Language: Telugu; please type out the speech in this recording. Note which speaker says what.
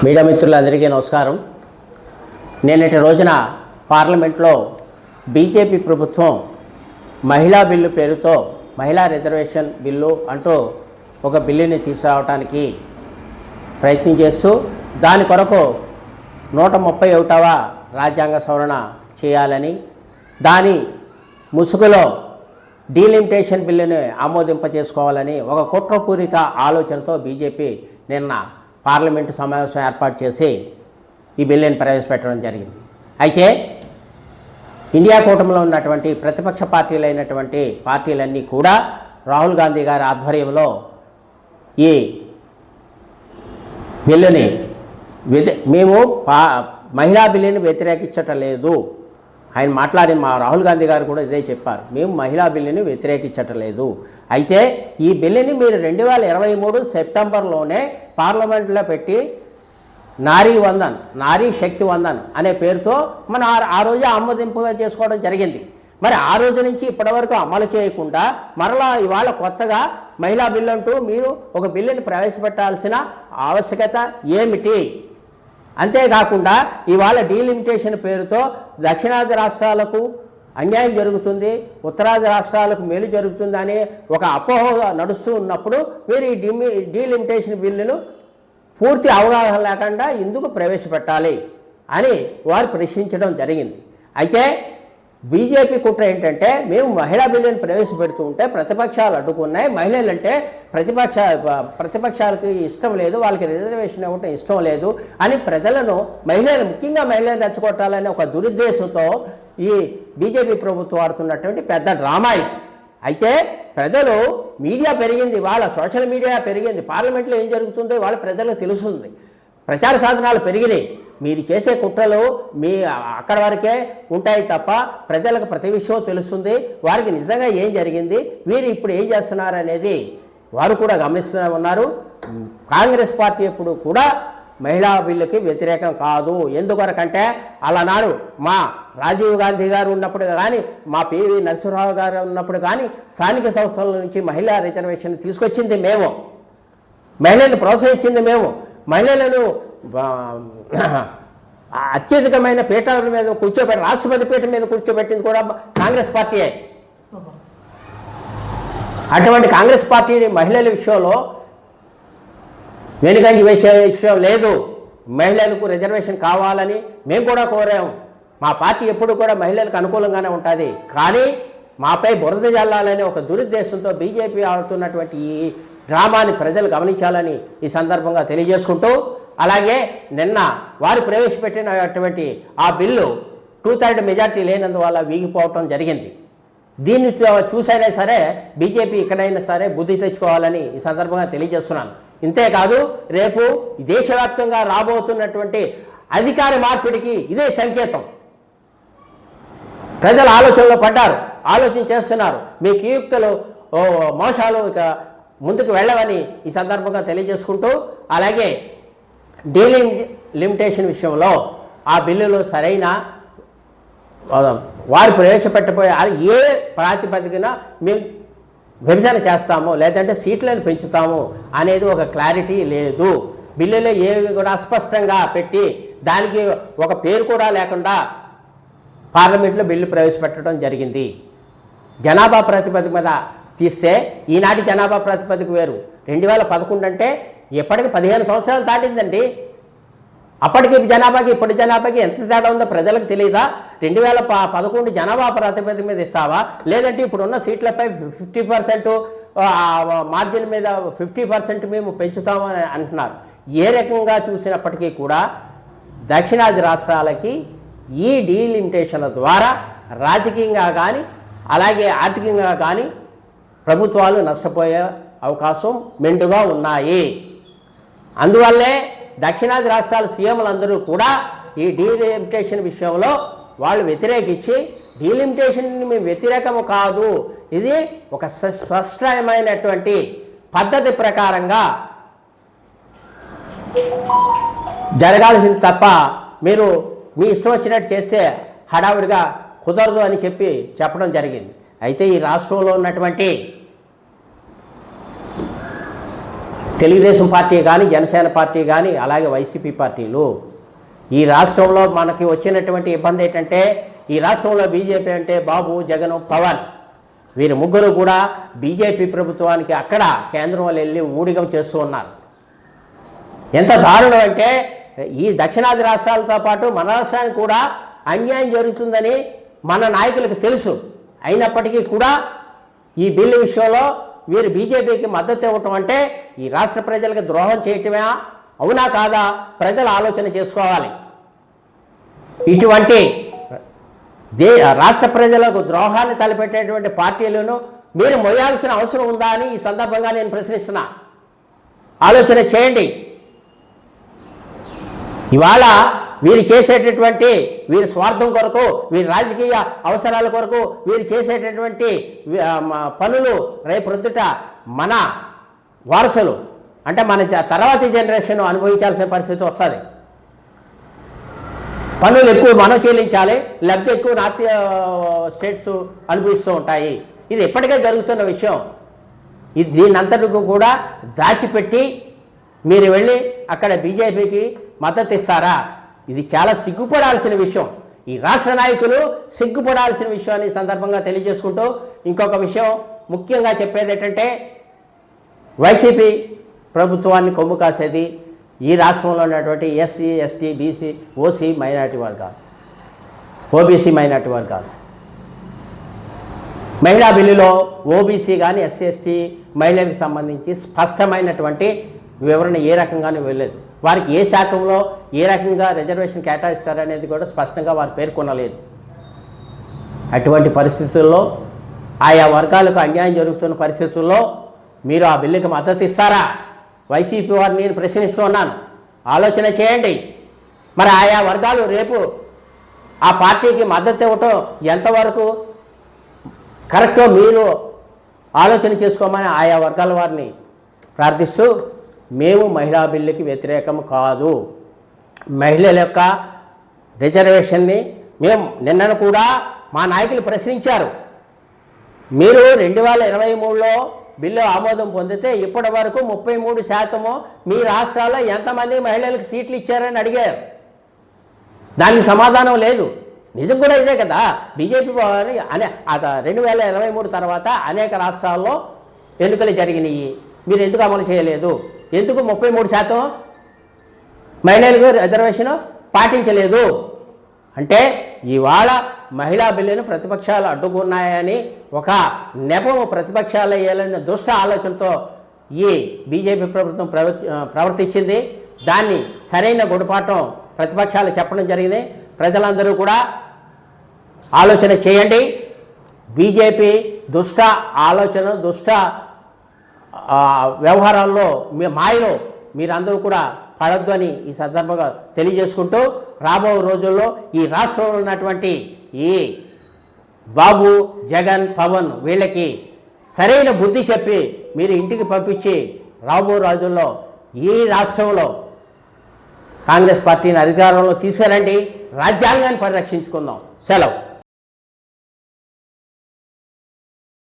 Speaker 1: మీడియా మిత్రులందరికీ నమస్కారం. నిన్నటి రోజున పార్లమెంట్లో బీజేపీ ప్రభుత్వం మహిళా బిల్లు పేరుతో మహిళా రిజర్వేషన్ బిల్లు అంటూ ఒక బిల్లుని తీసుకురావడానికి ప్రయత్నం చేస్తూ దాని కొరకు 131వ రాజ్యాంగ సవరణ చేయాలని, దాని ముసుగులో డీలిమిటేషన్ బిల్లుని ఆమోదింపచేసుకోవాలని ఒక కుట్రపూరిత ఆలోచనతో బీజేపీ నిన్న పార్లమెంటు సమావేశం ఏర్పాటు చేసి ఈ బిల్లుని ప్రవేశపెట్టడం జరిగింది. అయితే ఇండియా కూటమిలో ఉన్నటువంటి ప్రతిపక్ష పార్టీలైనటువంటి పార్టీలన్నీ కూడా రాహుల్ గాంధీ గారి ఆధ్వర్యంలో ఈ బిల్లుని మేము మహిళా బిల్లుని వ్యతిరేకించటం లేదు. ఆయన మాట్లాడిన మా రాహుల్ గాంధీ గారు కూడా ఇదే చెప్పారు, మేము మహిళా బిల్లుని వ్యతిరేకించటం లేదు. అయితే ఈ బిల్లుని మీరు 2023 సెప్టెంబర్లోనే పార్లమెంట్లో పెట్టి నారీ శక్తి వందన్ అనే పేరుతో మనం ఆ రోజు ఆమోదింపుగా చేసుకోవడం జరిగింది. మరి ఆ రోజు నుంచి ఇప్పటివరకు అమలు చేయకుండా మరలా ఇవాళ కొత్తగా మహిళా బిల్లు అంటూ మీరు ఒక బిల్లుని ప్రవేశపెట్టాల్సిన ఆవశ్యకత ఏమిటి? అంతేకాకుండా ఇవాళ డీలిమిటేషన్ పేరుతో దక్షిణాది రాష్ట్రాలకు అన్యాయం జరుగుతుంది, ఉత్తరాది రాష్ట్రాలకు మేలు జరుగుతుంది అనే ఒక అపోహ నడుస్తూ ఉన్నప్పుడు మీరు ఈ డీలిమిటేషన్ బిల్లును పూర్తి అవగాహన లేకుండా ఎందుకు ప్రవేశపెట్టాలి అని వారు ప్రశ్నించడం జరిగింది. అయితే బీజేపీ కుట్ర ఏంటంటే, మేము మహిళా బిల్లుని ప్రవేశపెడుతూ ఉంటే ప్రతిపక్షాలు అడ్డుకున్నాయి, మహిళలంటే ప్రతిపక్షాలకి ఇష్టం లేదు, వాళ్ళకి రిజర్వేషన్ ఇవ్వటం ఇష్టం లేదు అని ముఖ్యంగా మహిళలను రెచ్చగొట్టాలనే ఒక దురుద్దేశంతో ఈ బీజేపీ ప్రభుత్వం ఆడుతున్నటువంటి పెద్ద డ్రామా ఇది. అయితే ప్రజలు మీడియా పెరిగింది, వాళ్ళ సోషల్ మీడియా పెరిగింది, పార్లమెంట్లో ఏం జరుగుతుందో వాళ్ళ ప్రజలకు తెలుస్తుంది, ప్రచార సాధనాలు పెరిగినాయి. మీరు చేసే కుట్రలు అక్కడ వరకే ఉంటాయి తప్ప ప్రజలకు ప్రతి విషయం తెలుస్తుంది, వారికి నిజంగా ఏం జరిగింది, వీరు ఇప్పుడు ఏం చేస్తున్నారు అనేది వారు కూడా గమనిస్తూనే ఉన్నారు. కాంగ్రెస్ పార్టీ ఎప్పుడు కూడా మహిళా బిల్లుకి వ్యతిరేకం కాదు. ఎందుకొరకంటే అలనాడు మా రాజీవ్ గాంధీ గారు ఉన్నప్పుడు కానీ, మా పివి నరసింహరావు గారు ఉన్నప్పుడు కానీ స్థానిక సంస్థల నుంచి మహిళా రిజర్వేషన్ తీసుకొచ్చింది మేము, మహిళలను ప్రోత్సహించింది మేము, మహిళలను అత్యధికమైన పీఠాల మీద రాష్ట్రపతి పీఠం మీద కూర్చోబెట్టింది కూడా కాంగ్రెస్ పార్టీయే. అటువంటి కాంగ్రెస్ పార్టీని మహిళల విషయంలో వెనుకంజ వేసే విషయం లేదు. మహిళలకు రిజర్వేషన్ కావాలని మేము కూడా కోరాము. మా పార్టీ ఎప్పుడు కూడా మహిళలకు అనుకూలంగానే ఉంటుంది. కానీ మాపై బురద జల్లాలనే ఒక దురుద్దేశంతో బీజేపీ ఆడుతున్నటువంటి ఈ డ్రామాని ప్రజలు గమనించాలని ఈ సందర్భంగా తెలియజేసుకుంటూ, అలాగే నిన్న వారు ప్రవేశపెట్టినటువంటి ఆ బిల్లు 2/3 మెజార్టీ లేనందువల్ల వీగిపోవటం జరిగింది. దీన్ని చూసైనా సరే బీజేపీ ఇక్కడైనా సరే బుద్ధి తెచ్చుకోవాలని ఈ సందర్భంగా తెలియజేస్తున్నాను. ఇంతేకాదు రేపు దేశవ్యాప్తంగా రాబోతున్నటువంటి అధికార మార్పిడికి ఇదే సంకేతం. ప్రజలు ఆలోచనలో పడ్డారు, ఆలోచన చేస్తున్నారు. మీ కీయుక్తులు మోసాలు ఇక ముందుకు వెళ్ళవని ఈ సందర్భంగా తెలియజేసుకుంటూ, అలాగే డీలిమిటేషన్ విషయంలో ఆ బిల్లులో సరైన వారు ప్రవేశపెట్టబోయే ఏ ప్రాతిపదికన మేము విభజన చేస్తాము లేదంటే సీట్లను పెంచుతాము అనేది ఒక క్లారిటీ లేదు. బిల్లులో ఏవి కూడా అస్పష్టంగా పెట్టి దానికి ఒక పేరు కూడా లేకుండా పార్లమెంట్లో బిల్లు ప్రవేశపెట్టడం జరిగింది. జనాభా ప్రాతిపదిక మీద తీస్తే ఈనాటి జనాభా ప్రాతిపదిక వేరు. 2011 అంటే ఇప్పటికి 15 సంవత్సరాలు దాటిందండి. అప్పటికి జనాభాకి ఇప్పటి జనాభాకి ఎంత తేడా ఉందో ప్రజలకు తెలియదా? 2011 జనాభా ప్రాతిపదిక మీద ఇస్తావా, లేదంటే ఇప్పుడున్న సీట్లపై 50% మార్జిన్ మీద 50% మేము పెంచుతామని అంటున్నారు. ఏ రకంగా చూసినప్పటికీ కూడా దక్షిణాది రాష్ట్రాలకి ఈ డీలిమిటేషన్ ద్వారా రాజకీయంగా కానీ అలాగే ఆర్థికంగా కానీ ప్రభుత్వాలు నష్టపోయే అవకాశం మెండుగా ఉన్నాయి. అందువల్లే దక్షిణాది రాష్ట్రాల సీఎంలందరూ కూడా ఈ డీలిమిటేషన్ విషయంలో వాళ్ళు వ్యతిరేకించి, డీలిమిటేషన్ మేము వ్యతిరేకము కాదు, ఇది ఒక స్పష్టమైనటువంటి పద్ధతి ప్రకారంగా జరగాల్సింది తప్ప మీరు మీ ఇష్టం వచ్చినట్టు చేస్తే హడావుడిగా కుదరదు అని చెప్పడం జరిగింది. అయితే ఈ రాష్ట్రంలో ఉన్నటువంటి తెలుగుదేశం పార్టీ కానీ, జనసేన పార్టీ కానీ, అలాగే వైసీపీ పార్టీలు ఈ రాష్ట్రంలో మనకి వచ్చినటువంటి ఇబ్బంది ఏంటంటే, ఈ రాష్ట్రంలో బీజేపీ అంటే బాబు, జగన్, పవన్ వీరు ముగ్గురు కూడా బీజేపీ ప్రభుత్వానికి అక్కడ కేంద్రంలో వెళ్ళి ఊడిగం చేస్తూ ఉన్నారు. ఎంత దారుణం అంటే, ఈ దక్షిణాది రాష్ట్రాలతో పాటు మన రాష్ట్రానికి కూడా అన్యాయం జరుగుతుందని మన నాయకులకు తెలుసు. అయినప్పటికీ కూడా ఈ బిల్లు విషయంలో వీరు బీజేపీకి మద్దతు ఇవ్వటం అంటే ఈ రాష్ట్ర ప్రజలకు ద్రోహం చేయటమే, అవునా కాదా ప్రజలు ఆలోచన చేసుకోవాలి. ఇటువంటి రాష్ట్ర ప్రజలకు ద్రోహాన్ని తలపెట్టేటువంటి పార్టీలను మీరు మొయ్యాల్సిన అవసరం ఉందా అని ఈ సందర్భంగా నేను ప్రశ్నిస్తున్నా. ఆలోచన చేయండి. ఇవాళ వీరు చేసేటటువంటి వీరి స్వార్థం కొరకు, వీరి రాజకీయ అవసరాల కొరకు వీరు చేసేటటువంటి పనులు రేపొద్దుట మన వారసులు అంటే మన తర్వాతి జనరేషన్ అనుభవించాల్సిన పరిస్థితి వస్తుంది. పనులు ఎక్కువ మనం చెల్లించాలి, లేకపోతే ఎక్కువ నార్త్ స్టేట్స్ అనుభవిస్తూ ఉంటాయి. ఇది ఎప్పటికే జరుగుతున్న విషయం. ఇది దీనంతటికి కూడా దాచిపెట్టి మీరు వెళ్ళి అక్కడ బీజేపీకి మద్దతు ఇస్తారా? ఇది చాలా సిగ్గుపడాల్సిన విషయం. ఈ రాష్ట్ర నాయకులు సిగ్గుపడాల్సిన విషయాన్ని సందర్భంగా తెలియజేసుకుంటూ, ఇంకొక విషయం ముఖ్యంగా చెప్పేది ఏంటంటే, వైసీపీ ప్రభుత్వాన్ని కొమ్ము కాసేది ఈ రాష్ట్రంలో ఉన్నటువంటి SC, ST, BC, OC minority వర్గాలు, ఓబీసీ మైనారిటీ వర్గాలు. మహిళా బిల్లులో ఓబీసీ కానీ ఎస్సీ, ఎస్టీ మహిళలకు సంబంధించి స్పష్టమైనటువంటి వివరణ ఏ రకంగానూ వెళ్ళలేదు. వారికి ఏ శాతంలో ఏ రకంగా రిజర్వేషన్ కేటాయిస్తారనేది కూడా స్పష్టంగా వారు పేర్కొనలేదు. అటువంటి పరిస్థితుల్లో, ఆయా వర్గాలకు అన్యాయం జరుగుతున్న పరిస్థితుల్లో మీరు ఆ బిల్లుకి మద్దతు ఇస్తారా? వైసీపీ వారిని నేను ప్రశ్నిస్తూ ఉన్నాను. ఆలోచన చేయండి. మరి ఆయా వర్గాలు రేపు ఆ పార్టీకి మద్దతు ఇవ్వటం ఎంతవరకు కరెక్టో మీరు ఆలోచన చేసుకోమని ఆయా వర్గాల వారిని ప్రార్థిస్తూ, మేము మహిళా బిల్లుకి వ్యతిరేకం కాదు. మహిళల యొక్క రిజర్వేషన్ని మేము నిన్నను కూడా మా నాయకులు ప్రశ్నించారు. మీరు 2023లో బిల్లు ఆమోదం పొందితే ఇప్పటి వరకు 33% మీ రాష్ట్రాల్లో ఎంతమంది మహిళలకు సీట్లు ఇచ్చారని అడిగారు. దానికి సమాధానం లేదు. నిజం కూడా ఇదే కదా. బీజేపీ అనే 2023 తర్వాత అనేక రాష్ట్రాల్లో ఎన్నికలు జరిగినాయి. మీరు ఎందుకు అమలు చేయలేదు? ఎందుకు 33% మహిళలకు రిజర్వేషన్ పాటించలేదు? అంటే ఇవాళ మహిళా బిల్లును ప్రతిపక్షాలు అడ్డుకున్నాయని ఒక నెపము ప్రతిపక్షాలు వేయాలన్న దుష్ట ఆలోచనతో ఈ బీజేపీ ప్రభుత్వం ప్రవర్తించింది. దాన్ని సరైన గుణపాఠం ప్రతిపక్షాలు చెప్పడం జరిగింది. ప్రజలందరూ కూడా ఆలోచన చేయండి. బీజేపీ దుష్ట ఆలోచన, దుష్ట వ్యవహారాల్లో మాయలో మీరందరూ కూడా పడద్దు అని ఈ సందర్భంగా తెలియజేసుకుంటూ, రాబో రోజుల్లో ఈ రాష్ట్రంలో ఉన్నటువంటి ఈ బాబు, జగన్, పవన్ వీళ్ళకి సరైన బుద్ధి చెప్పి మీరు ఇంటికి పంపించి రాబో రోజుల్లో ఈ రాష్ట్రంలో కాంగ్రెస్ పార్టీని అధికారంలో తీసుకురండి. రాజ్యాంగాన్ని పరిరక్షించుకుందాం. సెలవు.